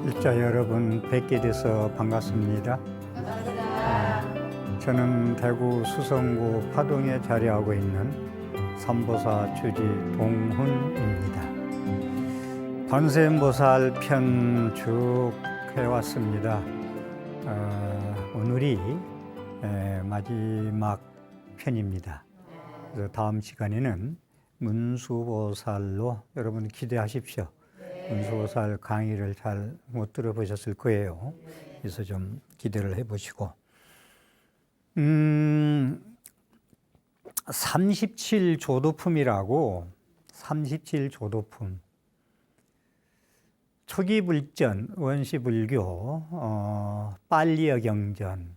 일자 여러분 뵙게 돼서 반갑습니다. 저는 대구 수성구 파동에 자리하고 있는 삼보사 주지 동훈입니다. 관세음보살 편 쭉 해왔습니다. 오늘이 마지막 편입니다. 그래서 다음 시간에는 문수보살로 여러분 기대하십시오. 문수보살 강의를 잘 못 들어보셨을 거예요. 그래서 좀 기대를 해보시고 37조도품이라고 37조도품 초기불전, 원시불교, 빨리어경전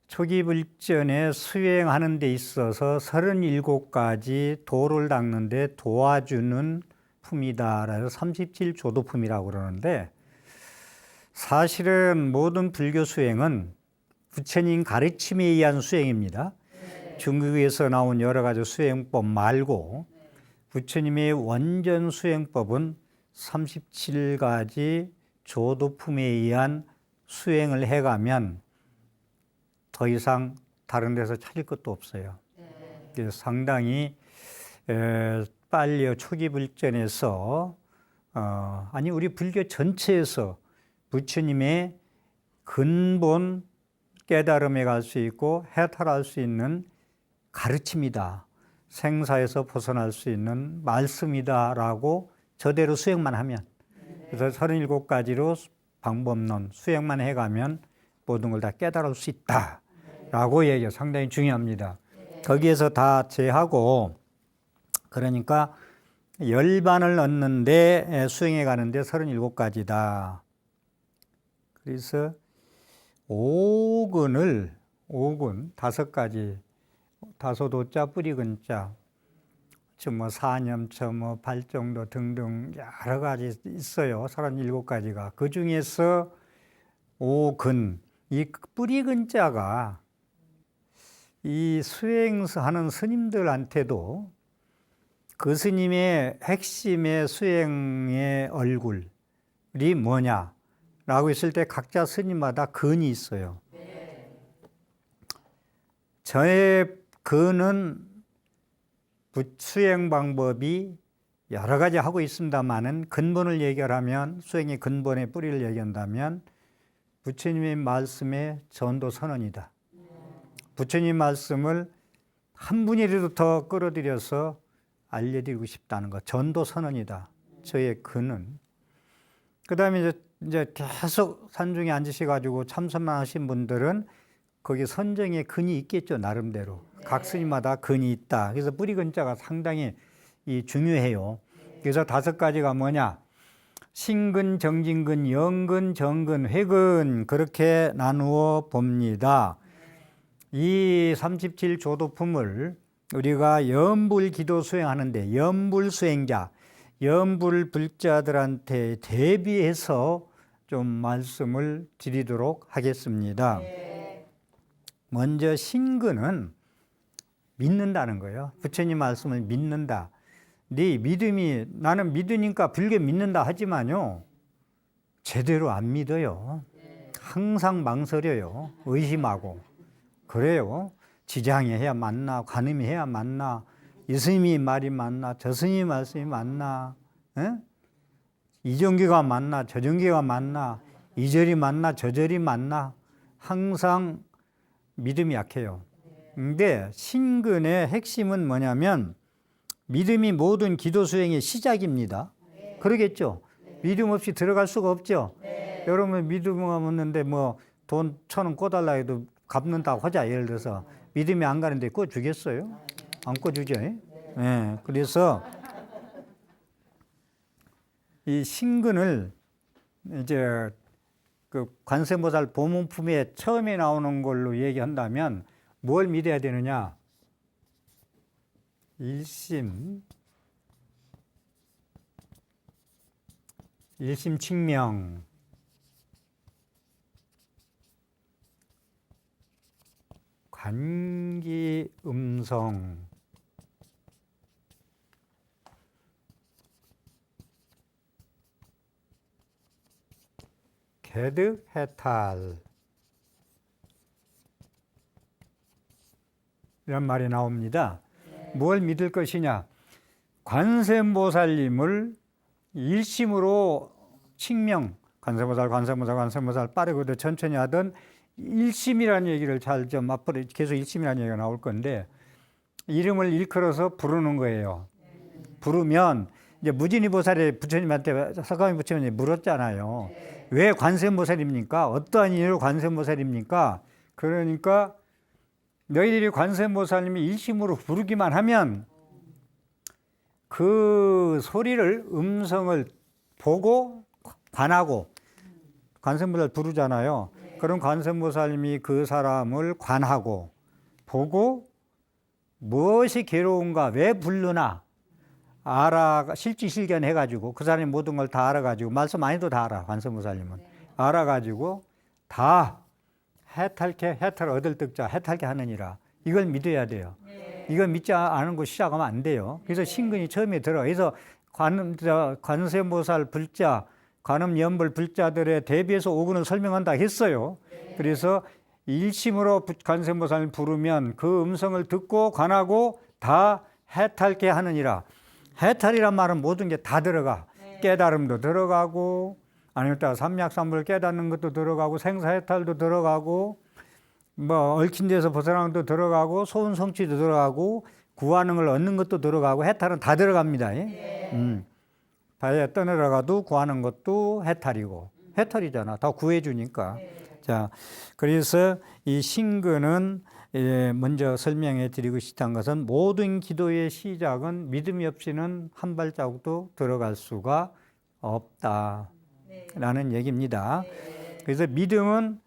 초기불전에 수행하는 데 있어서 37가지 도를 닦는 데 도와주는 품이다 라서 37조도품이라고 그러는데, 사실은 모든 불교 수행은 부처님 가르침에 의한 수행입니다. 중국에서 나온 여러 가지 수행법 말고 부처님의 원전 수행법은 37가지 조도품에 의한 수행을 해가면 더 이상 다른 데서 찾을 것도 없어요. 그래서 상당히 빨리 초기불전에서 아니 우리 불교 전체에서 부처님의 근본 깨달음에 갈 수 있고 해탈할 수 있는 가르침이다. 생사에서 벗어날 수 있는 말씀이다 라고 저대로 수행만 하면, 그래서 37가지로 방법론 수행만 해가면 모든 걸 다 깨달을 수 있다 라고 얘기가 상당히 중요합니다. 거기에서 다 제하고, 그러니까 열반을 얻는데 수행해 가는데 37가지다. 그래서 오근 5가지, 다소도자 뿌리근자, 뭐 사념처, 뭐 발정도 등등 여러 가지 있어요. 37가지가. 그 중에서 오근, 이 뿌리근자가 이 수행하는 스님들한테도 그 스님의 핵심의 수행의 얼굴이 뭐냐라고 했을 때 각자 스님마다 근이 있어요. 저의 근은 수행 방법이 여러 가지 하고 있습니다만은 근본을 얘기하면, 수행의 근본의 뿌리를 얘기한다면 부처님의 말씀의 전도 선언이다. 부처님 말씀을 한 분이라도 더 끌어들여서 알려드리고 싶다는 것, 전도 선언이다. 저의 근은. 그 다음에 이제 계속 산중에 앉으셔가지고 참선만 하신 분들은 거기 선정의 근이 있겠죠, 나름대로. 각 스님마다 근이 있다. 그래서 뿌리근자가 상당히 중요해요. 그래서 5가지가 뭐냐? 신근, 정진근, 영근, 정근, 회근, 그렇게 나누어 봅니다. 이 37조도품을 우리가 염불 기도 수행하는데, 염불 수행자, 염불 불자들한테 대비해서 좀 말씀을 드리도록 하겠습니다. 먼저 신근은 믿는다는 거예요. 부처님 말씀을 믿는다. 네 믿음이, 나는 믿으니까 불교 믿는다 하지만요, 제대로 안 믿어요. 항상 망설여요. 의심하고. 그래요. 지장이 해야 맞나, 관음이 해야 맞나, 이 스님이 말이 맞나, 저 스님이 말씀이 맞나, 이 종교가 맞나, 저 종교가 맞나, 이 절이 맞나, 저 절이 맞나, 항상 믿음이 약해요. 근데 신근의 핵심은 뭐냐면 믿음이 모든 기도 수행의 시작입니다. 그러겠죠? 믿음 없이 들어갈 수가 없죠? 여러분 믿음 없는데 뭐 돈 1,000원 꿔달라 해도 갚는다고 하자. 예를 들어서 믿음이 안 가는데 꿔주겠어요? 안 꿔주죠? 네. 그래서 이 신근을 이제 그 관세음보살 보문품에 처음에 나오는 걸로 얘기한다면 뭘 믿어야 되느냐? 일심칙명, 관기음성, 개득해탈 이런 말이 나옵니다. 뭘 믿을 것이냐? 관세음보살님을 일심으로 칭명, 관세음보살 빠르고도 천천히 하던 일심이라는 얘기를 잘 좀 앞으로 계속 일심이라는 얘기가 나올 건데 이름을 일컬어서 부르는 거예요. 부르면 이제 무진이 보살이 부처님한테 석가모니 부처님이 물었잖아요. 왜 관세음보살입니까? 어떠한 이유로 관세음보살입니까? 그러니까 너희들이 관세음보살님이 일심으로 부르기만 하면 그 소리를 음성을 보고 관하고 관세음보살 부르잖아요. 그럼 관세음보살님이 그 사람을 관하고 보고 무엇이 괴로운가 왜 부르나 실지실견해가지고 그 사람이 모든 걸 다 알아가지고 말씀 많이도 다 알아. 관세음보살님은 알아가지고 다 해탈 얻을 득자 해탈케 하느니라. 이걸 믿어야 돼요. 이걸 믿지 않은 거 시작하면 안 돼요. 그래서 신근이 처음에 들어. 그래서 관세음보살 불자, 관음연불 불자들에 대비해서 오근을 설명한다 했어요. 그래서 일심으로 관세음보살을 부르면 그 음성을 듣고 관하고 다 해탈케 하느니라. 해탈이란 말은 모든 게 다 들어가. 깨달음도 들어가고 아니면 또 삼약삼불 깨닫는 것도 들어가고 생사해탈도 들어가고 뭐 얽힌 데서 벗어나는 것도 들어가고 소원성취도 들어가고 구하는 걸 얻는 것도 들어가고 해탈은 다 들어갑니다. 바다에 떠내려가도 구하는 것도 해탈이고 해탈이잖아. 다 구해주니까. 자, 그래서 이 신근은 먼저 설명해 드리고 싶은 것은 모든 기도의 시작은 믿음이 없이는 한 발자국도 들어갈 수가 없다라는 얘기입니다. 그래서 믿음은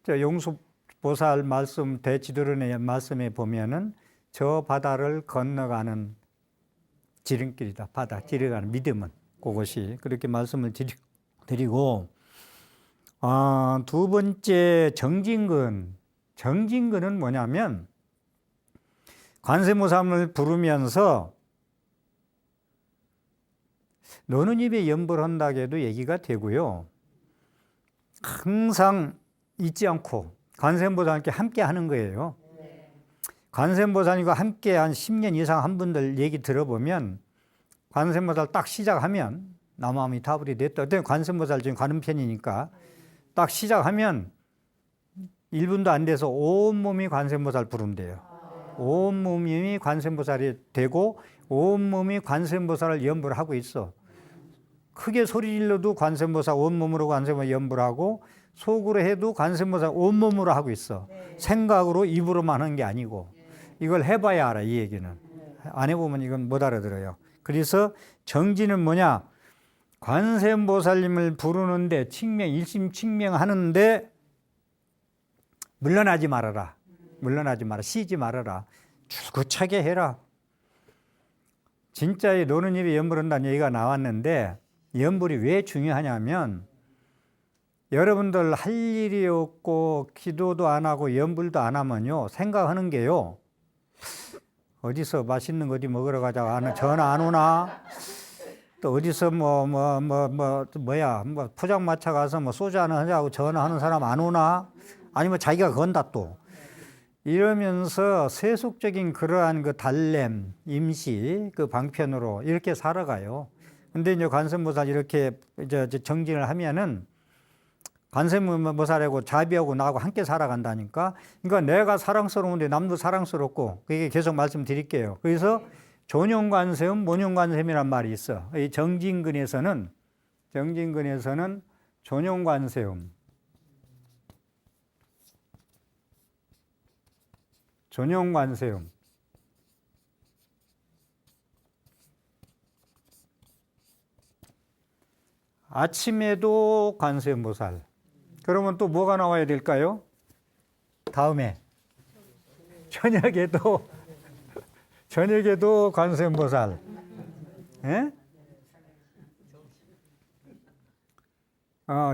용수보살 말씀 대지도론의 말씀에 보면은 저 바다를 건너가는 지름길이다. 바다 지르가는 믿음은 그것이 그렇게 말씀을 드리고 두 번째 정진근은 뭐냐면 관세음보살을 부르면서 노는 입에 연불 한다고도 얘기가 되고요. 항상 잊지 않고 관세음보살과 함께 하는 거예요. 관세음보살과 함께 한 10년 이상 한 분들 얘기 들어보면 관세음보살 딱 시작하면 나무아미 타불이 됐다. 관세음보살 지금 관음편이니까 딱 시작하면 1분도 안 돼서 온몸이 관세음보살 부른대요. 온몸이 관세음보살이 되고 온몸이 관세음보살을 연불을 하고 있어. 크게 소리 질러도 관세음보살 온몸으로 관세음보살 연불하고 속으로 해도 관세음보살 온몸으로 하고 있어. 생각으로 입으로만 하는 게 아니고 이걸 해봐야 알아. 이 얘기는 안 해보면 이건 못 알아들어요. 그래서 정진은 뭐냐? 관세음보살님을 부르는데 일심 칭명하는데 물러나지 말아라. 쉬지 말아라. 줄긋하게 해라. 진짜의 노는 입에 연불한다는 얘기가 나왔는데 연불이 왜 중요하냐면 여러분들 할 일이 없고 기도도 안 하고 연불도 안 하면요 생각하는 게요 어디서 맛있는 거 어디 먹으러 가자고 전화 안 오나? 또 어디서 포장마차 가서 소주 하나 하자고 전화하는 사람 안 오나? 아니면 자기가 건다 또. 이러면서 세속적인 그러한 그 달램, 임시, 그 방편으로 이렇게 살아가요. 근데 이제 관세음보살 이렇게 이제 정진을 하면은 관세음보살하고 자비하고 나하고 함께 살아간다니까. 그러니까 내가 사랑스러운데 남도 사랑스럽고 그게 계속 말씀드릴게요. 그래서 존용관세음, 모용관세음이란 말이 있어. 이 정진근에서는 존용관세음, 존용관세음. 아침에도 관세음보살. 그러면 또 뭐가 나와야 될까요? 다음에 저녁에도 관세음보살. 예?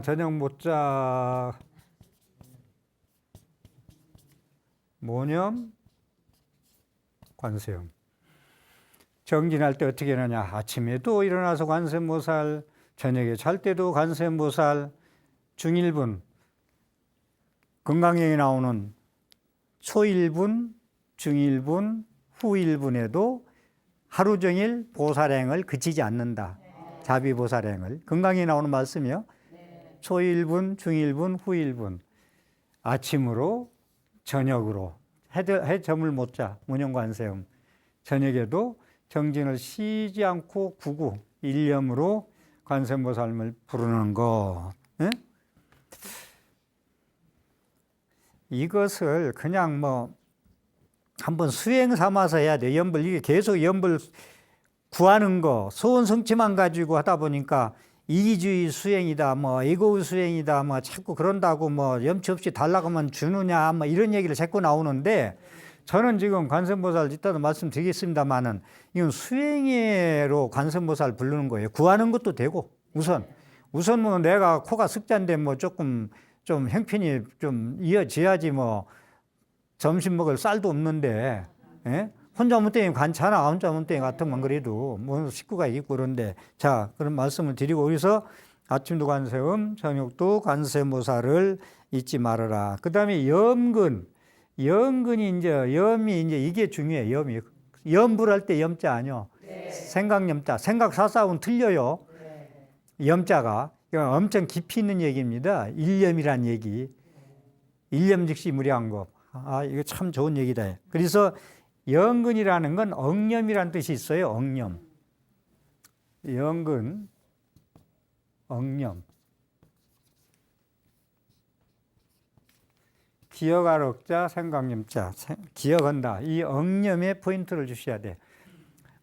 저녁 못자 모념 관세음. 정진할 때 어떻게 하느냐? 아침에도 일어나서 관세음보살, 저녁에 잘 때도 관세음보살, 중1분, 건강경에 나오는 초1분, 중1분, 후1분에도 하루 종일 보살행을 그치지 않는다. 자비보살행을. 건강에 나오는 말씀이요. 초1분, 중1분, 후1분. 아침으로, 저녁으로. 해점을 못 자. 문영관세음. 저녁에도 정진을 쉬지 않고 구구, 일념으로 관세음보살을 부르는 것. 예? 이것을 그냥 뭐 한번 수행 삼아서 해야 돼. 염불, 이게 계속 염불 구하는 거, 소원 성취만 가지고 하다 보니까 이기주의 수행이다, 뭐 에고 수행이다, 뭐 자꾸 그런다고 뭐 염치 없이 달라고 하면 주느냐, 뭐 이런 얘기를 자꾸 나오는데, 저는 지금 관세음보살 이따도 말씀드리겠습니다만은 이건 수행으로 관세음보살 부르는 거예요. 구하는 것도 되고, 우선 뭐 내가 코가 습자인데 뭐 조금 좀 형편이 좀 이어져야지, 뭐 점심 먹을 쌀도 없는데, 예? 혼자 오면 때문에 괜찮아. 혼자 오면 때문에 같으면 그래도 뭐 식구가 있고 그런데, 자, 그런 말씀을 드리고, 그래서 아침도 관세음, 저녁도 관세음보살을 잊지 말아라. 그 다음에 염근이 이제, 염이 이제 이게 중요해. 염이 염불할 때 염자 아니요. 생각 염자. 생각 사사하고는 틀려요. 염자가. 이건 엄청 깊이 있는 얘기입니다. 일념이란 얘기. 일념 즉시 무량한 것. 아, 이거 참 좋은 얘기다. 그래서 영근이라는 건 억념이라는 뜻이 있어요. 억념. 영근, 억념. 기억할 억자, 생각념자. 기억한다. 이 억념에 포인트를 주셔야 돼.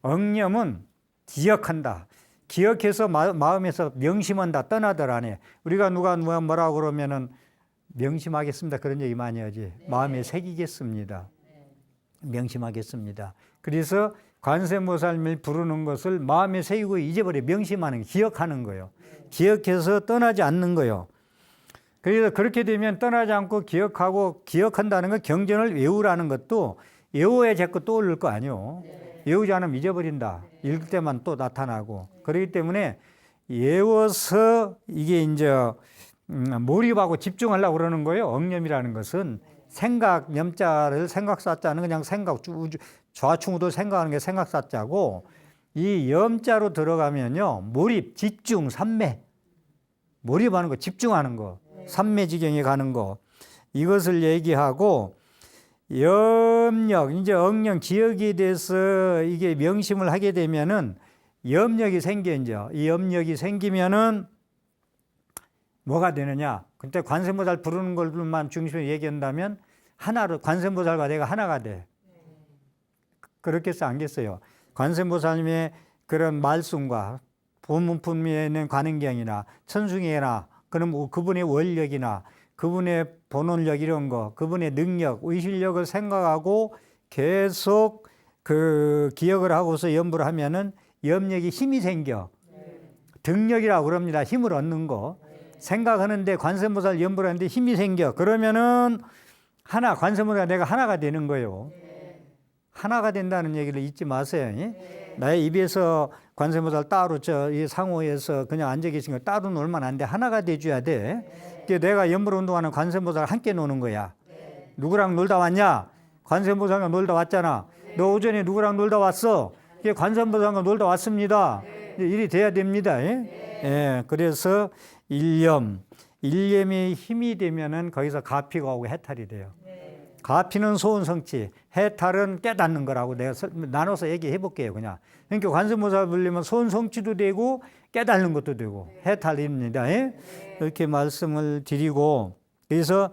억념은 기억한다. 기억해서 마음에서 명심한다. 떠나들 안 해. 우리가 누가 뭐라고 그러면은 명심하겠습니다. 그런 얘기 많이 하지. 마음에 새기겠습니다. 명심하겠습니다. 그래서 관세음보살을 부르는 것을 마음에 새기고 잊어버려. 명심하는, 기억하는 거예요. 기억해서 떠나지 않는 거예요. 그래서 그렇게 되면 떠나지 않고 기억하고, 기억한다는 건 경전을 외우라는 것도 외워야 자꾸 떠오를 거 아니에요. 외우지 않으면 잊어버린다. 읽을 때만 또 나타나고. 그렇기 때문에 외워서 이게 이제 몰입하고 집중하려고 그러는 거예요. 억념이라는 것은 생각 염자를 생각사자는 그냥 생각, 좌충우도 생각하는 게 생각사자고, 이 염자로 들어가면요, 몰입, 집중, 삼매. 몰입하는 거, 집중하는 거, 삼매지경에 가는 거, 이것을 얘기하고, 염력, 이제 억령, 기억에 대해서 이게 명심을 하게 되면은 염력이 생겨. 이제 이 염력이 생기면은 뭐가 되느냐? 그때 관세음보살 부르는 걸만 중심으로 얘기한다면 하나로, 관세음보살과 내가 하나가 돼. 그렇겠어, 안겠어요? 관세음보살님의 그런 말씀과 본문품에 있는 관행경이나 천승회나, 그럼 그분의 원력이나 그분의 본원력 이런 거, 그분의 능력, 의실력을 생각하고 계속 그 기억을 하고서 염불을 하면은 염력이 힘이 생겨. 등력이라고 그럽니다. 힘을 얻는 거. 생각하는데 관세음보살 염불을 하는데 힘이 생겨. 그러면은 하나, 관세음보살 내가 하나가 되는 거예요. 하나가 된다는 얘기를 잊지 마세요. 나의 입에서 관세음보살 따로 이 상호에서 그냥 앉아 계신 거 따로 놀면 안 돼. 하나가 돼줘야 돼. 내가 염불 운동하는 관세음보살 함께 노는 거야. 누구랑 놀다 왔냐? 관세음보살과 놀다 왔잖아. 너 오전에 누구랑 놀다 왔어? 관세음보살과 놀다 왔습니다. 일이 돼야 됩니다. 예. 그래서 일념이 힘이 되면은 거기서 가피가 오고 해탈이 돼요. 가피는 소원성취, 해탈은 깨닫는 거라고 내가 나눠서 얘기해 볼게요. 그냥. 그러니까 관세음보살 불리면 소원성취도 되고 깨닫는 것도 되고 해탈입니다. 이렇게 말씀을 드리고, 그래서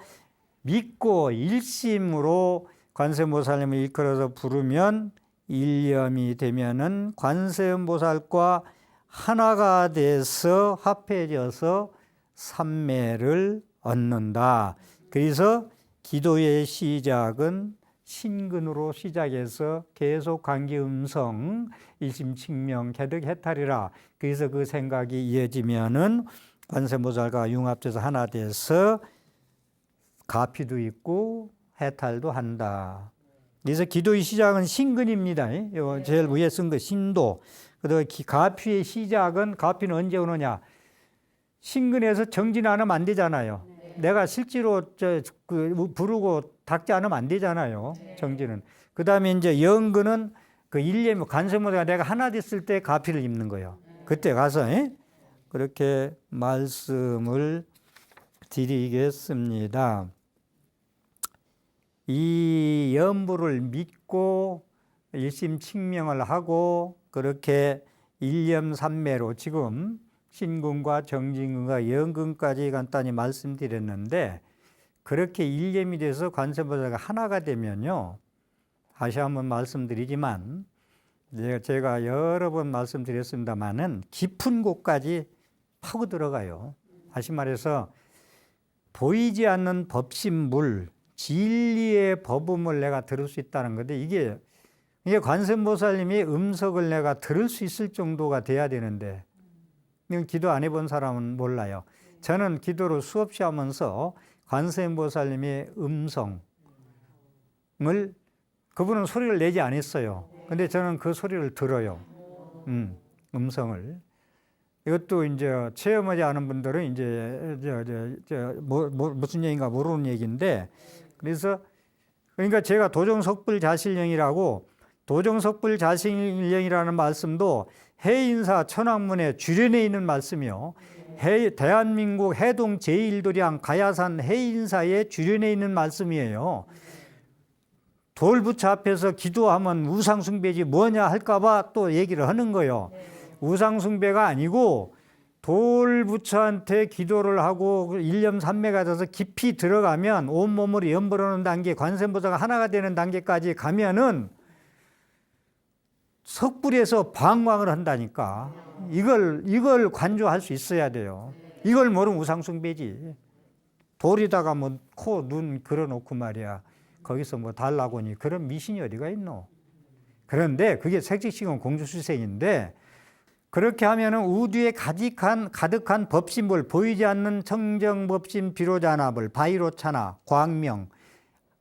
믿고 일심으로 관세음보살님을 일컬어서 부르면 일념이 되면은 관세음보살과 하나가 돼서 합해져서 삼매를 얻는다. 그래서 기도의 시작은 신근으로 시작해서 계속 관계음성, 일심칙명, 개득해탈이라. 그래서 그 생각이 이어지면은 관세음보살과 융합돼서 하나 돼서 가피도 있고 해탈도 한다. 그래서 기도의 시작은 신근입니다. 제일 위에 쓴 거 신도. 그리고 가피의 시작은, 가피는 언제 오느냐? 신근에서 정진 안 하면 안 되잖아요. 내가 실제로 부르고 닦지 않으면 안 되잖아요. 정진은. 그 다음에 이제 영근은 그 일념 관세음보살과 내가 하나 됐을 때 가피를 입는 거예요. 그때 가서 그렇게 말씀을 드리겠습니다. 이 염불을 믿고 일심칙명을 하고 그렇게 일념삼매로 지금 신근과 정진근과 영근까지 간단히 말씀드렸는데, 그렇게 일념이 돼서 관세음보살과 하나가 되면요, 다시 한번 말씀드리지만 제가 여러 번 말씀드렸습니다마는 깊은 곳까지 파고 들어가요. 다시 말해서 보이지 않는 법신물, 진리의 법음을 내가 들을 수 있다는 건데, 이게 관세음보살님이 음석을 내가 들을 수 있을 정도가 돼야 되는데, 이건 기도 안 해본 사람은 몰라요. 저는 기도를 수없이 하면서 관세음보살님의 음성을, 그분은 소리를 내지 않았어요. 근데 저는 그 소리를 들어요. 음성을. 이것도 이제 체험하지 않은 분들은 이제 무슨 얘기인가 모르는 얘기인데, 그래서 그러니까 제가 도정석불자실령이라고, 도정석불자실령이라는 말씀도 해인사 천왕문에 주련에 있는 말씀이요. 대한민국 해동 제1도량 가야산 해인사에 주련에 있는 말씀이에요. 돌부처 앞에서 기도하면 우상숭배지 뭐냐 할까봐 또 얘기를 하는 거예요. 우상숭배가 아니고 돌부처한테 기도를 하고 일념삼매가 돼서 깊이 들어가면 온몸으로 염불하는 단계, 관세음보살가 하나가 되는 단계까지 가면은 석불에서 방광을 한다니까. 이걸 관조할 수 있어야 돼요. 이걸 모르면 우상숭배지. 돌에다가 뭐 코, 눈 그려놓고 말이야. 거기서 뭐 달라고니 그런 미신이 어디가 있노? 그런데 그게 색직시공 공주수생인데, 그렇게 하면은 우주에 가득한 법신물, 보이지 않는 청정법신 비로자나불, 바이로차나,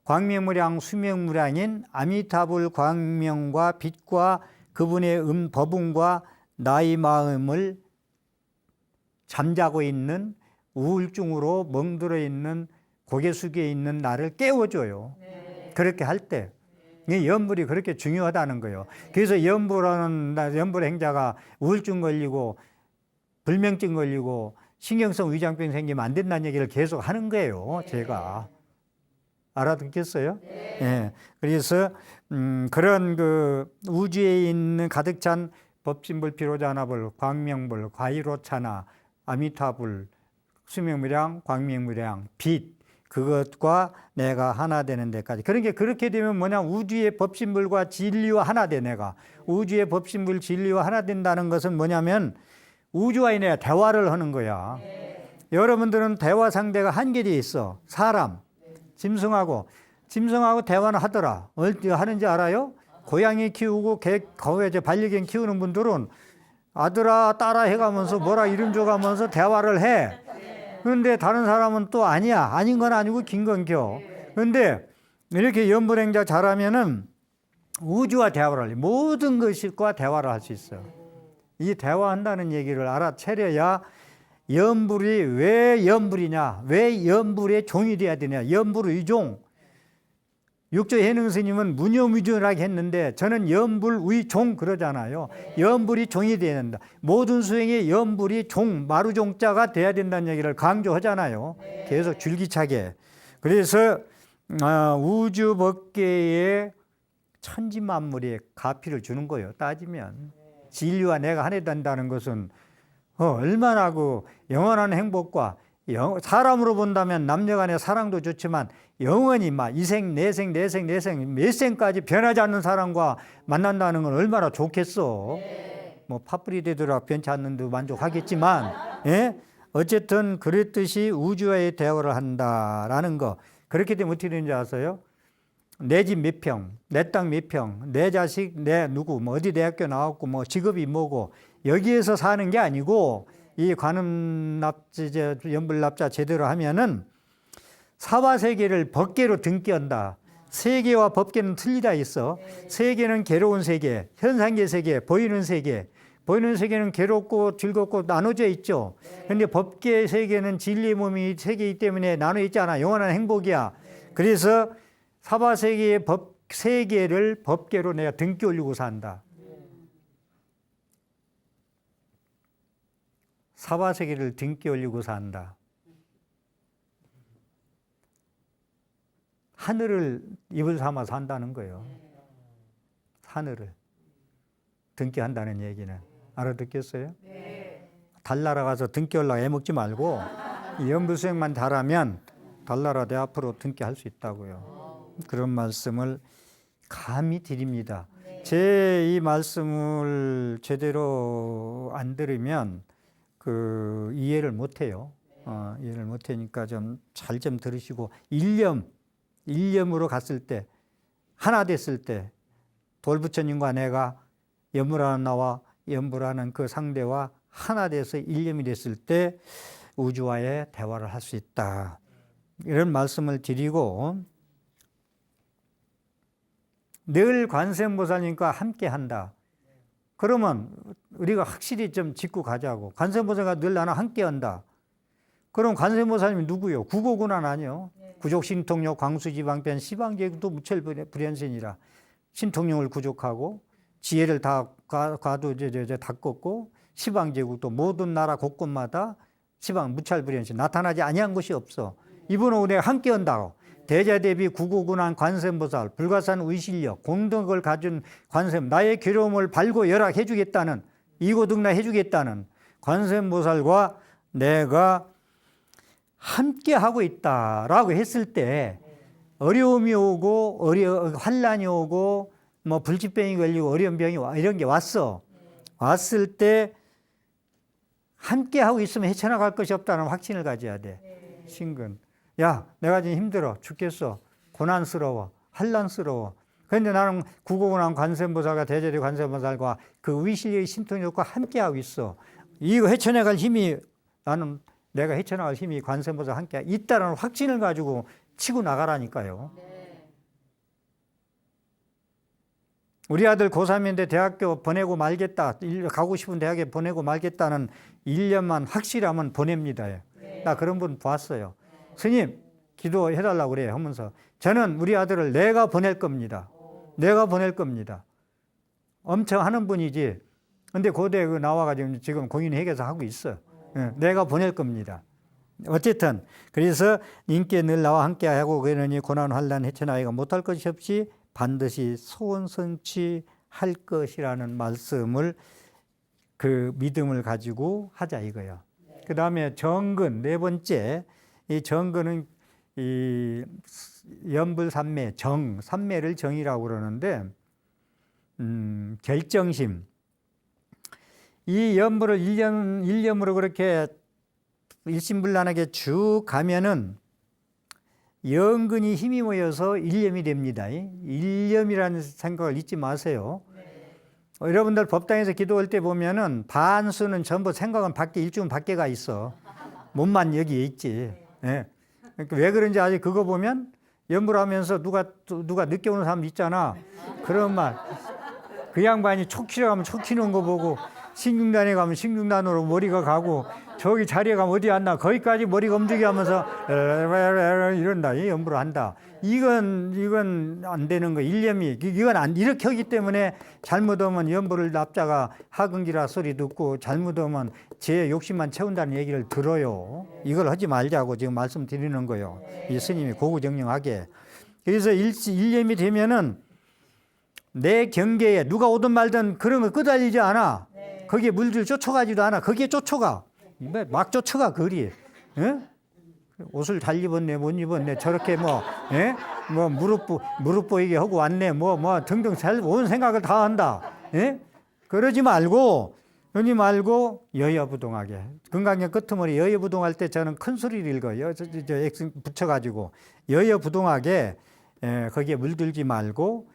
광명무량, 수명무량인 아미타불 광명과 빛과 그분의 법음과 나의 마음을 잠자고 있는 우울증으로 멍들어 있는 고개 숙여 있는 나를 깨워줘요. 그렇게 할 때. 염불이 그렇게 중요하다는 거예요. 그래서 염불 행자가 우울증 걸리고 불면증 걸리고 신경성 위장병 생기면 안 된다는 얘기를 계속 하는 거예요. 제가. 알아듣겠어요? 네. 그래서 그런 그 우주에 있는 가득 찬 법신불, 비로자나불, 광명불, 과이로차나, 아미타불, 수명무량, 광명무량, 빛, 그것과 내가 하나 되는 데까지. 그러니까 그렇게 되면 뭐냐, 우주의 법신불과 진리와 하나 돼. 내가 우주의 법신불, 진리와 하나 된다는 것은 뭐냐면 우주와 내가 대화를 하는 거야. 여러분들은 대화 상대가 한계되어 있어. 사람, 짐승하고 대화는 하더라. 어떻게 하는지 알아요? 고양이 키우고 반려견 키우는 분들은 아들아 딸아 해가면서 뭐라 이름 줘가면서 대화를 해. 그런데 다른 사람은 또 아니야. 아닌 건 아니고 긴 건 겨. 그런데 이렇게 염불행자 잘하면은 우주와 대화를 해. 모든 것과 대화를 할 수 있어요. 이 대화한다는 얘기를 알아차려야 염불이 왜 염불이냐, 왜 염불의 종이 돼야 되냐. 염불의 종. 육조 해능 스님은 무념위존이라고 했는데 저는 염불의 종 그러잖아요. 염불이 종이 돼야 된다. 모든 수행에 염불이 종, 마루종자가 돼야 된다는 얘기를 강조하잖아요. 계속 줄기차게. 그래서 우주 법계에 천지만물에 가피를 주는 거예요. 따지면 진리와 내가 하나 된다는 것은 얼마나 그 영원한 행복과 사람으로 본다면 남녀간의 사랑도 좋지만 영원히 막 이생, 내생, 내생, 내생, 몇 생까지 변하지 않는 사람과 만난다는 건 얼마나 좋겠어. 뭐 팥불이 되더라 변치 않는 데 만족하겠지만, 예? 어쨌든 그랬듯이 우주와의 대화를 한다라는 거. 그렇게 되면 어떻게 되는지 아세요? 내 집 몇 평, 내 땅 몇 평, 내 자식, 내 누구, 뭐 어디 대학교 나왔고, 뭐 직업이 뭐고, 여기에서 사는 게 아니고, 이 관음납자, 염불납자 제대로 하면은 사화세계를 법계로 등기한다. 세계와 법계는 틀리다 있어. 세계는 괴로운 세계, 현상계 세계, 보이는 세계. 보이는 세계는 괴롭고 즐겁고 나눠져 있죠. 그런데 법계 세계는 진리의 몸이 세계이기 때문에 나눠 있잖아. 영원한 행복이야. 그래서 사바세계의 법 세계를 법계로 내가 등기 올리고 산다. 사바세계를 등기 올리고 산다. 하늘을 입을 삼아 산다는 거예요. 하늘을 등기한다는 얘기는 알아듣겠어요? 달나라 가서 등기 올라가 애먹지 말고 연불수행만 잘하면 달나라 내 앞으로 등기할 수 있다고요. 그런 말씀을 감히 드립니다. 제 이 말씀을 제대로 안 들으면 그 이해를 못해요. 이해를 못하니까 좀 잘 좀 들으시고 일념으로 갔을 때 하나 됐을 때 돌부처님과 내가 연불하는 나와 연불하는 그 상대와 하나 돼서 일념이 됐을 때 우주와의 대화를 할 수 있다. 이런 말씀을 드리고 늘 관세음보살님과 함께 한다. 그러면 우리가 확실히 좀 짚고 가자고. 관세음보살과 늘 나랑 함께 한다. 그럼 관세음보살님이 누구요? 구고군한 아니요. 구족신통력 광수지방편 시방제국도 무철불연신이라 신통력을 구족하고 지혜를 다 과도 다 꺾고 시방제국도 모든 나라 곳곳마다 시방 무찰불연신 나타나지 아니한 것이 없어. 이분은 우리가 함께 한다고. 대자대비 구고군한 관세음보살 불가산 의실력 공덕을 가진 관세음 나의 괴로움을 발고 열악해 주겠다는 이고등락 해주겠다는 관세음보살과 내가 함께 하고 있다라고 했을 때 어려움이 오고 환란이 오고 뭐 불치병이 걸리고 어려운 병이 이런 게 왔을 때 함께 하고 있으면 헤쳐나갈 것이 없다는 확신을 가져야 돼. 신근. 야, 내가 지금 힘들어 죽겠어. 고난스러워. 환란스러워. 그런데 나는 구고군한 관세음보살과 대제대 관세음보살과 그 위실의 신통력과 함께 하고 있어. 이거 헤쳐나갈 힘이 나는 내가 헤쳐나갈 힘이 관세음보살 함께 있다는 확신을 가지고 치고 나가라니까요. 우리 아들 고3인데 대학교 보내고 말겠다. 가고 싶은 대학에 보내고 말겠다는 1년만 확실하면 보냅니다. 나 그런 분 봤어요. 스님 기도해달라고 그래요 하면서 저는 우리 아들을 내가 보낼 겁니다. 내가 보낼 겁니다. 엄청 하는 분이지. 근데 고대 나와가지고 지금 공인회계사 하고 있어. 내가 보낼 겁니다. 어쨌든 그래서 님께 늘 나와 함께하고 그러니 고난 환난 헤쳐나가기가 못할 것이 없이 반드시 소원 성취할 것이라는 말씀을 그 믿음을 가지고 하자 이거예요. 그 다음에 정근 네 번째 이 정근은 이 연불삼매 삼매를 정이라고 그러는데 결정심 이 연불을 일념으로 그렇게 일심불란하게 쭉 가면은 연근이 힘이 모여서 일념이 됩니다. 일념이라는 생각을 잊지 마세요. 여러분들 법당에서 기도할 때 보면은 반수는 전부 생각은 밖에 일주는 밖에가 있어. 몸만 여기에 있지. 네. 그러니까 왜 그런지 아직 그거 보면 연불하면서 누가 늦게 오는 사람 있잖아. 그런 말. 그 양반이 촉키러 가면 촉키는 거 보고 신중단에 가면 신중단으로 머리가 가고 저기 자리에 가면 어디 앉나 거기까지 머리가 움직여 하면서 이런다. 연불을 한다. 이건 안 되는 거. 일념이 이건 이렇게 하기 때문에 잘못하면 연불을 납자가 하근기라 소리 듣고 잘못하면 제 욕심만 채운다는 얘기를 들어요. 이걸 하지 말자고 지금 말씀드리는 거예요. 이 스님이 고구정령하게. 그래서 일념이 되면은 내 경계에 누가 오든 말든 그런 거 끄달리지 않아. 거기에 물들 쫓아가지도 않아. 거기에 쫓아가. 막 쫓아가 거리에. 예? 옷을 잘 입었네, 못 입었네, 저렇게 예? 무릎 보이게 하고 왔네, 등등 온 생각을 다 한다. 예? 그러지 말고 여여부동하게. 금강경 끄트머리 여여부동할 때 저는 큰 소리를 읽어요. X 붙여가지고 여여부동하게 거기에 물들지 말고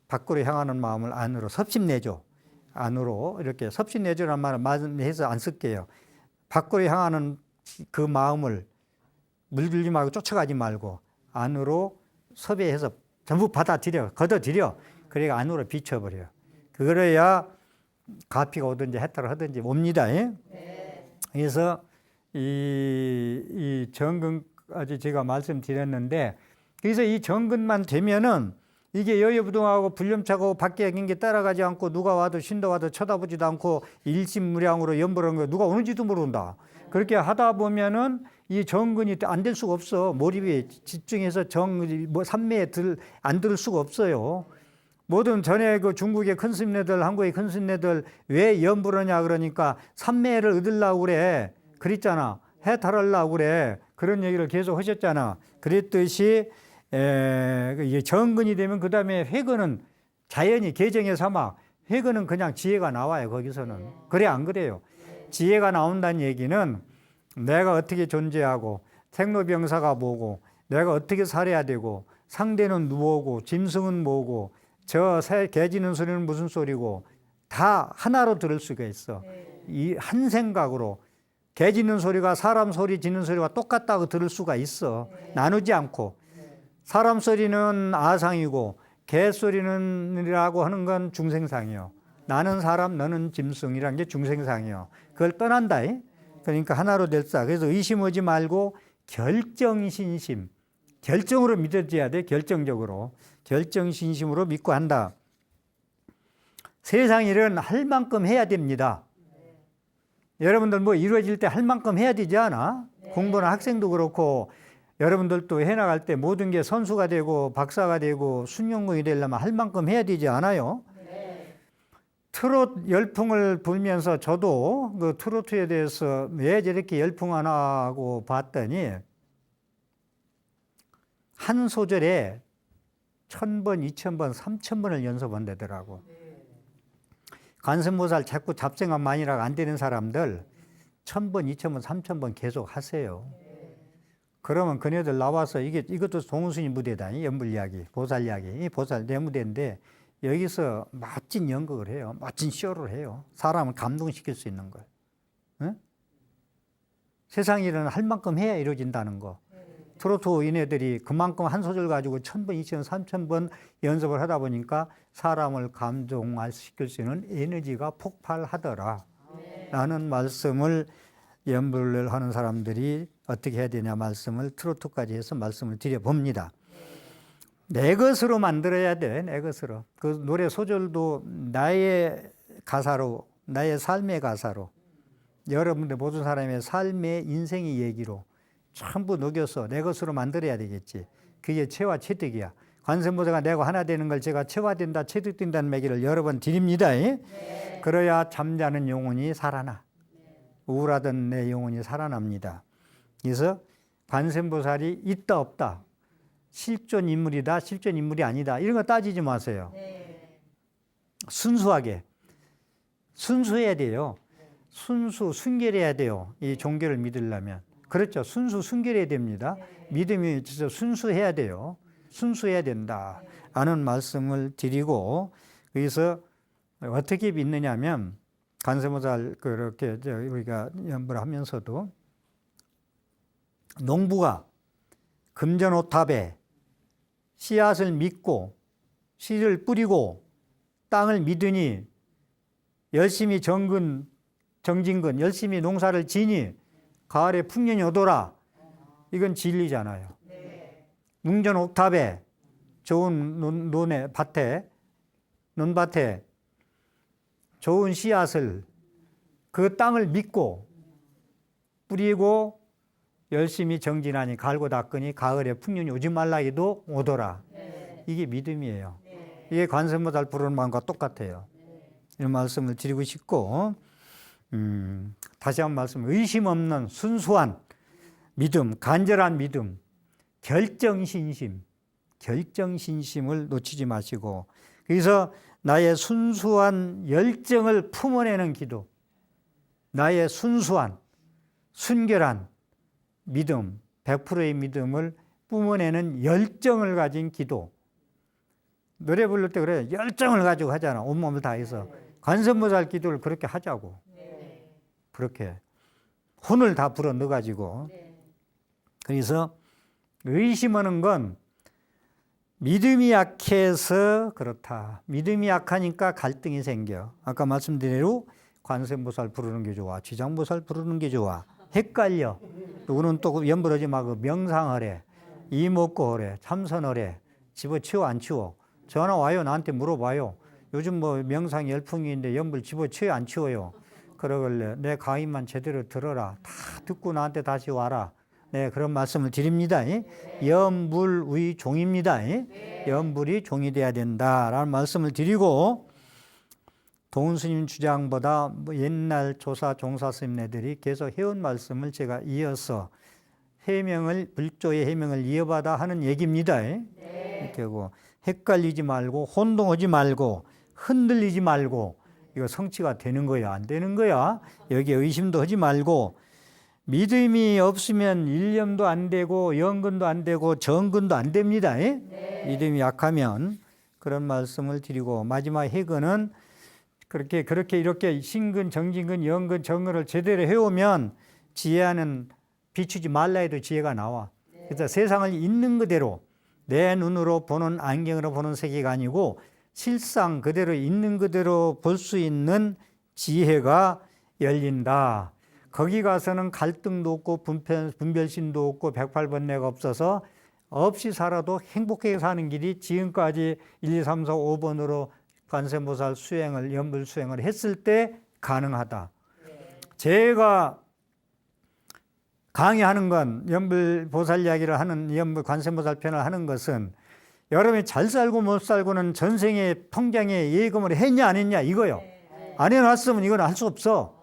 밖으로 향하는 마음을 안으로 섭심내죠. 안으로 이렇게 섭심내조라는 말을 해서 안 쓸게요. 밖으로 향하는 그 마음을 물들지 말고 쫓아가지 말고 안으로 섭외해서 전부 걷어들여. 그래야 안으로 비춰버려요. 그래야 가피가 오든지 해탈을 하든지 옵니다. 그래서 이 정근까지 제가 말씀드렸는데, 그래서 이 정근만 되면은 이게 여유부동하고 불념차고 밖에 게 따라가지 않고 누가 와도 신도 와도 쳐다보지도 않고 일심무량으로 연보라는 거 누가 오는지도 모른다. 그렇게 하다 보면은 이 정근이 안 될 수가 없어. 몰입에 집중해서 삼매에 안 들 수가 없어요. 모든 전에 그 중국의 큰 스님네들, 한국의 큰 스님네들 왜 연불하냐 그러니까 삼매를 얻으려고 그래. 그랬잖아. 해탈하려고 그래. 그런 얘기를 계속 하셨잖아. 그랬듯이 정근이 되면 그 다음에 회거는 자연히 개정의 사막, 회거는 그냥 지혜가 나와요. 거기서는. 그래 안 그래요? 지혜가 나온다는 얘기는 내가 어떻게 존재하고 생로병사가 뭐고 내가 어떻게 살아야 되고 상대는 누구고 짐승은 뭐고 저 개 짖는 소리는 무슨 소리고 다 하나로 들을 수가 있어. 이 한 생각으로 개 짖는 소리가 사람 소리 짖는 소리와 똑같다고 들을 수가 있어. 나누지 않고. 사람 소리는 아상이고 개 소리는이라고 하는 건 중생상이요. 나는 사람 너는 짐승이라는 게 중생상이요. 그걸 떠난다. 그러니까 하나로 될사. 그래서 의심하지 말고 결정신심. 결정으로 믿어져야 돼. 결정적으로. 결정신심으로 믿고 한다. 세상 일은 할 만큼 해야 됩니다. 여러분들 뭐 이루어질 때 할 만큼 해야 되지 않아? 공부는 학생도 그렇고 여러분들도 해나갈 때 모든 게 선수가 되고 박사가 되고 순영공이 되려면 할 만큼 해야 되지 않아요? 트롯 열풍을 불면서 저도 그 트로트에 대해서 왜 저렇게 열풍하나 하고 봤더니 한 소절에 1000번, 2000번, 3000번을 연습한다더라고. 관세음보살 자꾸 잡생각 많이라고 안 되는 사람들 1000번, 2000번, 3000번 계속 하세요. 그러면 그네들 나와서 이것도 동스님 무대다. 연불 이야기, 보살 이야기. 이 보살 내 무대인데 여기서 멋진 연극을 해요. 멋진 쇼를 해요. 사람을 감동시킬 수 있는 걸. 응? 세상 일은 할 만큼 해야 이루어진다는 거. 트로트인애들이 그만큼 한 소절 가지고 1000번, 2000번, 3000번 연습을 하다 보니까 사람을 감동시킬 수 있는 에너지가 폭발하더라. 라는 말씀을 연불을 하는 사람들이 어떻게 해야 되냐 말씀을 트로트까지 해서 말씀을 드려봅니다. 내 것으로 만들어야 돼. 내 것으로. 그 노래 소절도 나의 가사로, 나의 삶의 가사로, 여러분들 모든 사람의 삶의 인생의 얘기로 전부 녹여서 내 것으로 만들어야 되겠지. 그게 체화 체득이야. 관세음보살가 내가 하나 되는 걸 제가 체화된다, 체득된다는 얘기를 여러 번 드립니다. 그래야 잠자는 영혼이 살아나. 우울하던 내 영혼이 살아납니다. 그래서 관세음보살이 있다 없다, 실존 인물이다, 실존 인물이 아니다, 이런 거 따지지 마세요. 순수하게 순수해야 돼요. 순결해야 돼요. 이 종교를 믿으려면. 그렇죠. 순결해야 됩니다. 믿음이 진짜 순수해야 돼요. 순수해야 된다 라는 말씀을 드리고, 그래서 어떻게 믿느냐 하면 관세음보살 그렇게 우리가 연불을 하면서도 농부가 금전오탑에 씨앗을 믿고 씨를 뿌리고 땅을 믿으니 열심히 정진근 열심히 농사를 지니 가을에 풍년이 오더라. 이건 진리잖아요. 웅전옥탑에 좋은 논밭에 좋은 씨앗을 그 땅을 믿고 뿌리고 열심히 정진하니 갈고 닦으니 가을에 풍년이 오지 말라 해도 오더라. 이게 믿음이에요. 이게 관세음보살 부르는 마음과 똑같아요. 이런 말씀을 드리고 싶고, 다시 한 말씀, 의심 없는 순수한 믿음, 간절한 믿음, 결정신심을 놓치지 마시고, 그래서 나의 순수한 열정을 품어내는 기도, 나의 순수한 순결한 믿음, 100%의 믿음을 뿜어내는 열정을 가진 기도. 노래 부를 때 그래, 열정을 가지고 하잖아. 온몸을 다해서. 관세음보살 기도를 그렇게 하자고. 그렇게 혼을 다 불어 넣어가지고. 그래서 의심하는 건 믿음이 약해서 그렇다. 믿음이 약하니까 갈등이 생겨. 아까 말씀드린 대로 관세음보살 부르는 게 좋아, 지장보살 부르는 게 좋아. 헷갈려. 누구는 또 염불하지 말고 명상하래, 이목구하래, 참선하래. 집어치워 안 치워? 전화 와요. 나한테 물어봐요. 요즘 뭐 명상 열풍인데 염불 집어치워 안 치워요? 그러길래 내 강의만 제대로 들어라. 다 듣고 나한테 다시 와라. 네, 그런 말씀을 드립니다. 염불의 종입니다. 염불이 종이 돼야 된다라는 말씀을 드리고, 도은스님 주장보다 뭐 옛날 조사 종사 스님네들이 계속 해온 말씀을 제가 이어서 불조의 해명을 이어받아 하는 얘기입니다. 이렇게 하고 헷갈리지 말고 혼동하지 말고 흔들리지 말고, 이거 성취가 되는 거야 안 되는 거야? 여기에 의심도 하지 말고, 믿음이 없으면 일념도 안 되고 영근도 안 되고 정근도 안 됩니다. 믿음이 약하면. 그런 말씀을 드리고, 마지막 해근은 그렇게 이렇게 신근, 정진근, 영근, 정근을 제대로 해오면 지혜는 비추지 말라 해도 지혜가 나와. 그래서 세상을 있는 그대로 내 눈으로 보는, 안경으로 보는 세계가 아니고 실상 그대로 있는 그대로 볼 수 있는 지혜가 열린다. 거기 가서는 갈등도 없고 분별심도 없고 108번뇌가 없어서 없이 살아도 행복하게 사는 길이 지금까지 1, 2, 3, 4, 5번으로 관세음보살 수행을, 염불 수행을 했을 때 가능하다. 제가 강의하는 건, 염불보살 이야기를 하는, 염불 관세음보살 편을 하는 것은 여러분이 잘 살고 못 살고는 전생에 통장에 예금을 했냐 안 했냐 이거요. 안 해놨으면 이건 할 수 없어.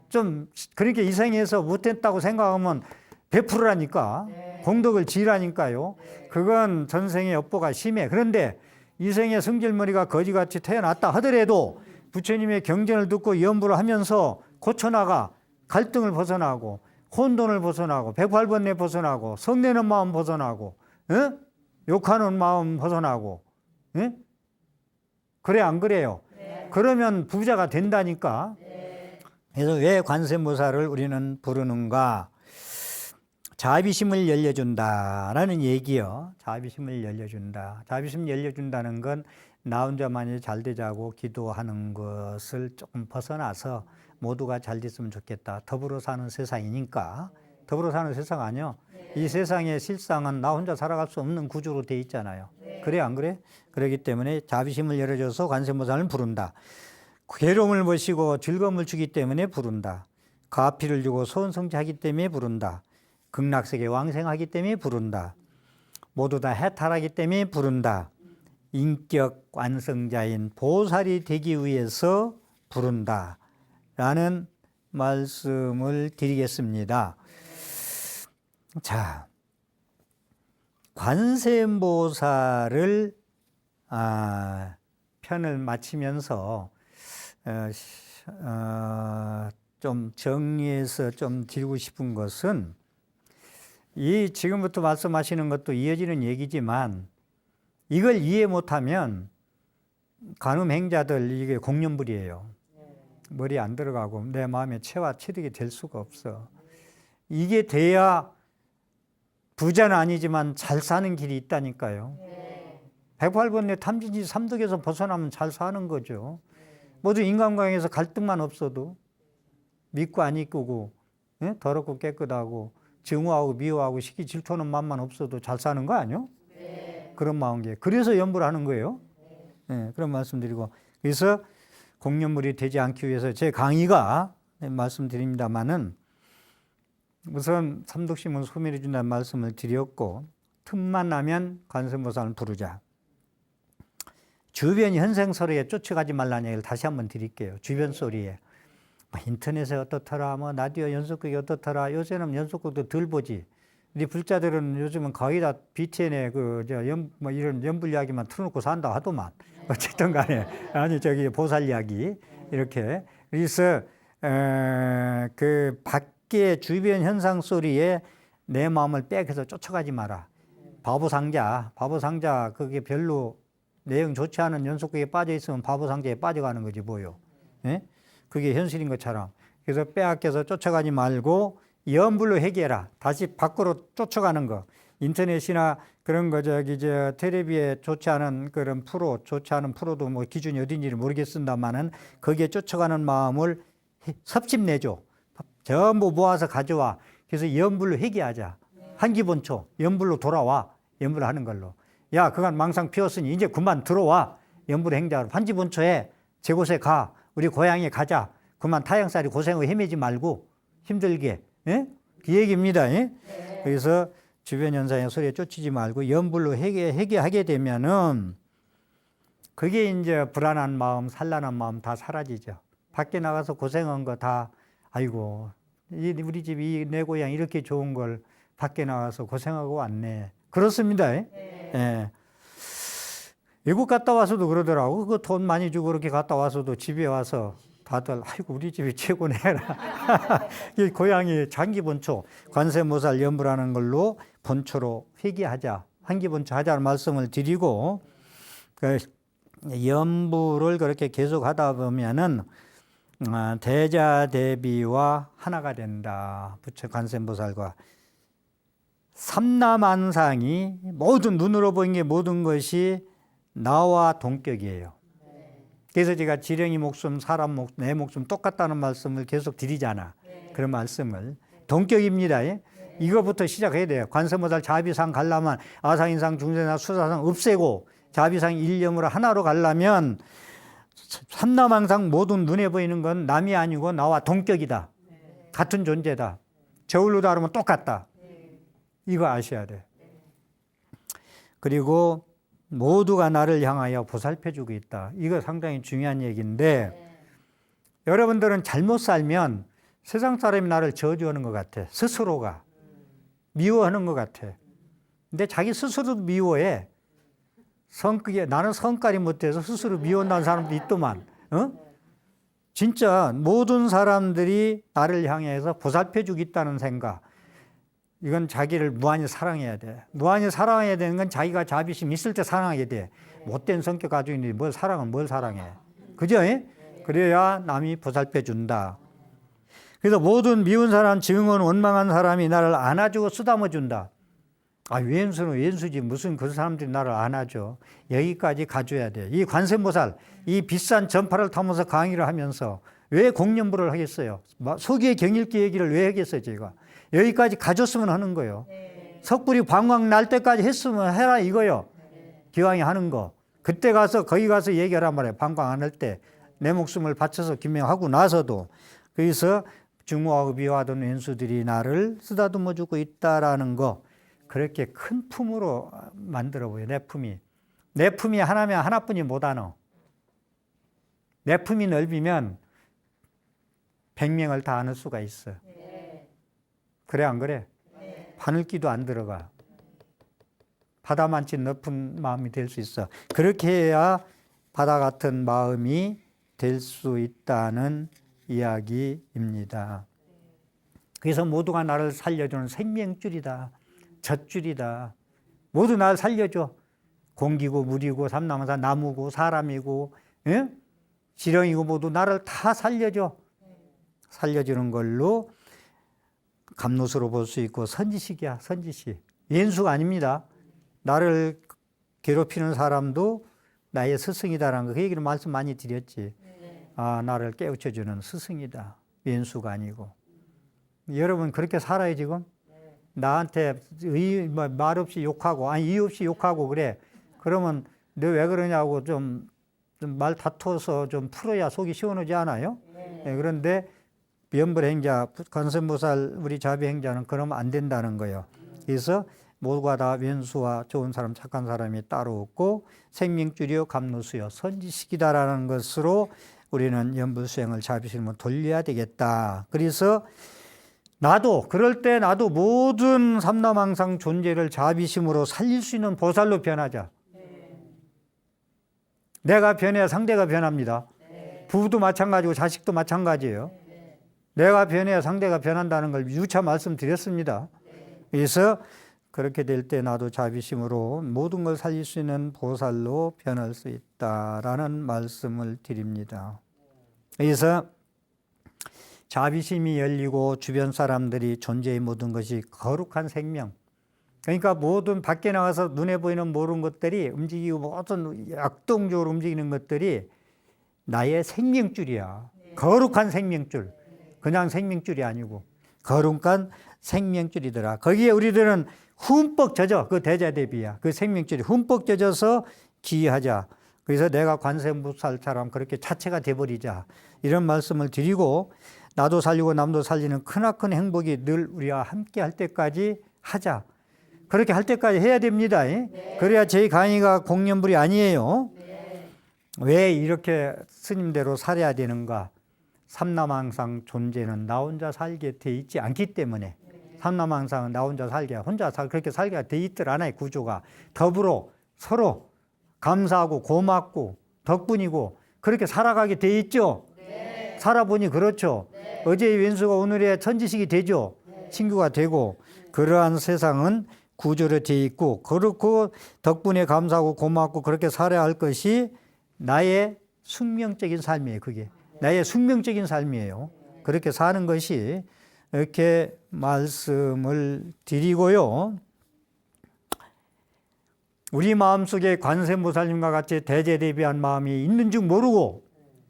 좀 그렇게 이 생에서 못했다고 생각하면 100%라니까 공덕을 지라니까요. 그건 전생의 업보가 심해. 그런데 이 생에 성질머리가 거지같이 태어났다 하더라도 부처님의 경전을 듣고 염불을 하면서 고쳐나가, 갈등을 벗어나고 혼돈을 벗어나고 108번뇌 벗어나고 성내는 마음 벗어나고 욕하는 마음 벗어나고. 그래 안 그래요? 그러면 부자가 된다니까. 그래서 왜 관세음보살을 우리는 부르는가? 자비심을 열려준다라는 얘기요. 자비심을 열려준다. 자비심 열려준다는 건 나 혼자만이 잘 되자고 기도하는 것을 조금 벗어나서 모두가 잘 됐으면 좋겠다. 더불어 사는 세상이니까. 더불어 사는 세상 아니요. 이 세상의 실상은 나 혼자 살아갈 수 없는 구조로 돼 있잖아요. 그래 안 그래? 그렇기 때문에 자비심을 열어줘서 관세음보살을 부른다. 괴로움을 보시고 즐거움을 주기 때문에 부른다. 가피를 주고 소원성취하기 때문에 부른다. 극락세계 왕생하기 때문에 부른다. 모두 다 해탈하기 때문에 부른다. 인격 완성자인 보살이 되기 위해서 부른다 라는 말씀을 드리겠습니다. 자, 관세음보살을 편을 마치면서 좀 정리해서 좀 드리고 싶은 것은, 이 지금부터 말씀하시는 것도 이어지는 얘기지만 이걸 이해 못하면 간음행자들 이게 공연불이에요. 머리 안 들어가고 내 마음에 체와 체득이 될 수가 없어. 이게 돼야 부자는 아니지만 잘 사는 길이 있다니까요. 108번뇌 탐진지 삼독에서 벗어나면 잘 사는 거죠. 모두 인간관계에서 갈등만 없어도 믿고 안 믿고 더럽고 깨끗하고 증오하고 미워하고 시기 질투하는 마음만 없어도 잘 사는 거 아니요? 그런 마음계. 그래서 염불을 하는 거예요. 그런 말씀드리고, 그래서 공연물이 되지 않기 위해서 제 강의가 말씀드립니다마는 우선 삼독심은 소멸해 준다는 말씀을 드렸고, 틈만 나면 관세음보살을 부르자. 주변 현생소리에 쫓아가지 말라는 얘기를 다시 한번 드릴게요. 주변 소리에. 인터넷에 어떻더라, 뭐 라디오 연속극이 어떻더라. 요새는 연속극도 덜 보지. 우리 불자들은 요즘은 거의 다 BTN에 이런 연불 이야기만 틀어놓고 산다 하더만. 어쨌든 간에. 아니, 보살 이야기. 이렇게. 그래서, 그 밖에 주변 현상 소리에 내 마음을 빼앗겨서 쫓아가지 마라. 바보상자, 그게 별로 내용 좋지 않은 연속극에 빠져 있으면 바보상자에 빠져가는 거지, 뭐요. 그게 현실인 것처럼. 그래서 빼앗겨서 쫓아가지 말고 염불로 해결해라. 다시 밖으로 쫓아가는 거. 인터넷이나 그런 거 저 텔레비에 좋지 않은 그런 좋지 않은 프로도 뭐 기준이 어딘지를 모르겠습니다만은 거기에 쫓아가는 마음을 섭집내죠. 전부 모아서 가져와. 그래서 연불로 회개하자. 한기본초 연불로 돌아와. 연불 하는 걸로. 야, 그간 망상 피웠으니 이제 그만 들어와. 연불 행자로 한기본초에 제곳에 가. 우리 고향에 가자. 그만 타양살이 고생을 헤매지 말고 힘들게. 예? 그 얘기입니다. 예? 그래서 주변 현상의 소리에 쫓이지 말고 연불로 회개하게 되면은 그게 이제 불안한 마음, 산란한 마음 다 사라지죠. 밖에 나가서 고생한 거 다 아이고 우리 집 내 고향 이렇게 좋은 걸 밖에 나가서 고생하고 왔네. 그렇습니다. 예. 외국 갔다 와서도 그러더라고. 그 돈 많이 주고 그렇게 갔다 와서도 집에 와서 다들 아이고 우리 집이 최고네. 이 고향이 장기본초 관세모살 연불하는 걸로 본초로 회귀하자. 한기본초 하자는 말씀을 드리고 그 연불을 그렇게 계속 하다 보면은 대자대비와 하나가 된다. 부처 관세음보살과 삼라만상이 모든 눈으로 보이는 게 모든 것이 나와 동격이에요. 그래서 제가 지령이 목숨, 사람 목숨, 내 목숨 똑같다는 말씀을 계속 드리잖아. 그런 말씀을. 동격입니다. 이거부터 시작해야 돼요. 관세음보살 자비상 가려면 아상인상, 중생상, 수사상 없애고 자비상 일념으로 하나로 가려면 삼라만상 모든 눈에 보이는 건 남이 아니고 나와 동격이다. 같은 존재다. 저울로 다루면 똑같다. 이거 아셔야 돼. 그리고 모두가 나를 향하여 보살펴주고 있다. 이거 상당히 중요한 얘기인데 여러분들은 잘못 살면 세상 사람이 나를 저주하는 것 같아. 스스로가. 미워하는 것 같아. 근데 자기 스스로도 미워해. 나는 성깔이 못해서 스스로 미워한다는 사람도 있더만. 진짜 모든 사람들이 나를 향해서 보살펴주겠다는 생각. 이건 자기를 무한히 사랑해야 돼. 무한히 사랑해야 되는 건 자기가 자비심 있을 때 사랑하게 돼. 못된 성격 가지고 있는데 뭘 사랑해. 그죠? 그래야 남이 보살펴준다. 그래서 모든 미운 사람, 증언, 원망한 사람이 나를 안아주고 쓰다머준다. 왼수는 왼수지 무슨 그 사람들이 나를 안아줘. 여기까지 가줘야 돼. 이 관세음보살, 이 비싼 전파를 타면서 강의를 하면서 왜 공연부를 하겠어요? 소기의 경일기 얘기를 왜 하겠어요, 제가? 여기까지 가줬으면 하는 거예요. 석불이 방광 날 때까지 했으면 해라 이거요. 기왕이 하는 거. 그때 가서 거기 가서 얘기하란 말이에요. 방광 안 할 때 내 목숨을 바쳐서 김명하고 나서도. 그래서 중후하고 비호하던 왼수들이 나를 쓰다듬어 주고 있다라는 거. 그렇게 큰 품으로 만들어 보여. 내 품이 하나면 하나뿐이 못 안어. 내 품이 넓으면 100명을 다 안을 수가 있어. 그래 안 그래? 바늘기도 안 들어가. 바다만치 높은 마음이 될 수 있어. 그렇게 해야 바다 같은 마음이 될 수 있다는 이야기입니다. 그래서 모두가 나를 살려주는 생명줄이다. 젖줄이다. 모두 나를 살려줘. 공기고 물이고 삼라만상 나무고 사람이고 지령이고 모두 나를 다 살려줘. 살려주는 걸로 감노수로 볼 수 있고 선지식이야. 선지식. 왼수가 아닙니다. 나를 괴롭히는 사람도 나의 스승이다라는 거. 그 얘기를 말씀 많이 드렸지. 나를 깨우쳐주는 스승이다. 왼수가 아니고. 여러분 그렇게 살아요 지금? 나한테 말 없이 욕하고 이유 없이 욕하고 그래. 그러면 너 왜 그러냐고 좀 말 다투어서 좀 풀어야 속이 시원하지 않아요? 그런데 연불행자, 관세음보살 우리 자비행자는 그러면 안 된다는 거예요. 그래서 모두가 다 왼수와 좋은 사람, 착한 사람이 따로 없고 생명줄이요 감노수요 선지식이다라는 것으로 우리는 연불수행을 자비심으로 돌려야 되겠다. 그래서 그럴 때 나도 모든 삼라망상 존재를 자비심으로 살릴 수 있는 보살로 변하자. 내가 변해야 상대가 변합니다. 부부도 마찬가지고 자식도 마찬가지예요. 내가 변해야 상대가 변한다는 걸 유차 말씀드렸습니다. 그래서 그렇게 될 때 나도 자비심으로 모든 걸 살릴 수 있는 보살로 변할 수 있다라는 말씀을 드립니다. 그래서 자비심이 열리고 주변 사람들이 존재의 모든 것이 거룩한 생명, 그러니까 모든 밖에 나가서 눈에 보이는 모든 것들이 움직이고 모든 역동적으로 움직이는 것들이 나의 생명줄이야. 거룩한 생명줄. 그냥 생명줄이 아니고 거룩한 생명줄이더라. 거기에 우리들은 흠뻑 젖어. 그 대자대비야. 그 생명줄이 흠뻑 젖어서 기하자. 그래서 내가 관세음보살처럼 그렇게 자체가 돼버리자. 이런 말씀을 드리고 나도 살리고 남도 살리는 크나큰 행복이 늘 우리와 함께 할 때까지 하자. 그렇게 할 때까지 해야 됩니다. 네. 그래야 제 강의가 공연불이 아니에요. 네. 왜 이렇게 스님대로 살아야 되는가? 삼남항상 존재는 나 혼자 살게 돼 있지 않기 때문에 삼남항상은 나 혼자 살게 그렇게 살게 돼 있들 않아요. 구조가 더불어 서로 감사하고 고맙고 덕분이고 그렇게 살아가게 돼 있죠. 네. 살아보니 그렇죠. 네. 어제의 왼수가 오늘의 천지식이 되죠. 네. 친구가 되고 그러한 세상은 구조로 돼 있고 그렇고 덕분에 감사하고 고맙고 그렇게 살아야 할 것이 나의 숙명적인 삶이에요. 그게 나의 숙명적인 삶이에요. 그렇게 사는 것이 이렇게 말씀을 드리고요. 우리 마음속에 관세음보살님과 같이 대제대비한 마음이 있는 줄 모르고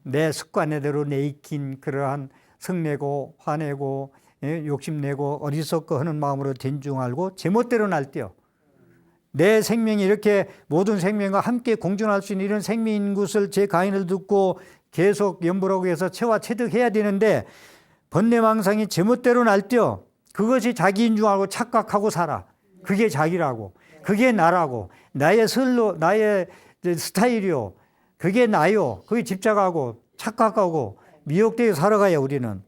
내 습관대로 내익힌 그러한 성내고 화내고 욕심내고 어리석고 하는 마음으로 된 줄 알고 제멋대로 날뛰어 내 생명이 이렇게 모든 생명과 함께 공존할 수 있는 이런 생명인 것을 제 강의를 듣고 계속 연보라고 해서 체화체득해야 되는데 번뇌망상이 제멋대로 날뛰어 그것이 자기인 줄 알고 착각하고 살아. 그게 자기라고. 그게 나라고. 나의 설로 나의 스타일이요. 그게 나요. 그게 집착하고 착각하고 미혹되게 살아가요. 우리는.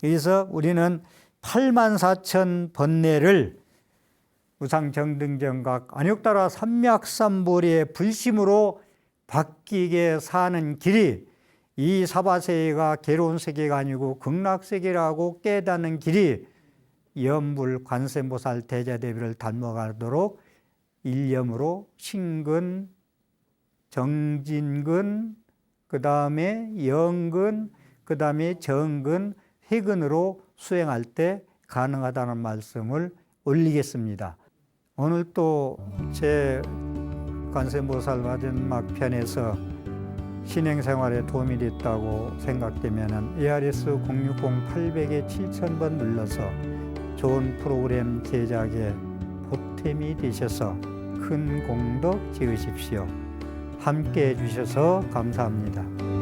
그래서 우리는 84,000 번뇌를 우상정등정각 안욕따라 삼맥삼보리의 불심으로 바뀌게 사는 길이 이 사바세계가 괴로운 세계가 아니고 극락세계라고 깨닫는 길이 염불 관세음보살 대자대비를 닮아가도록 일념으로 신근, 정진근, 그 다음에 영근, 그 다음에 정근, 회근으로 수행할 때 가능하다는 말씀을 올리겠습니다. 오늘 또 제 관세음보살 마지막 편에서 신행생활에 도움이 됐다고 생각되면 ARS 060-800에 7000번 눌러서 좋은 프로그램 제작에 보탬이 되셔서 큰 공덕 지으십시오. 함께 해주셔서 감사합니다.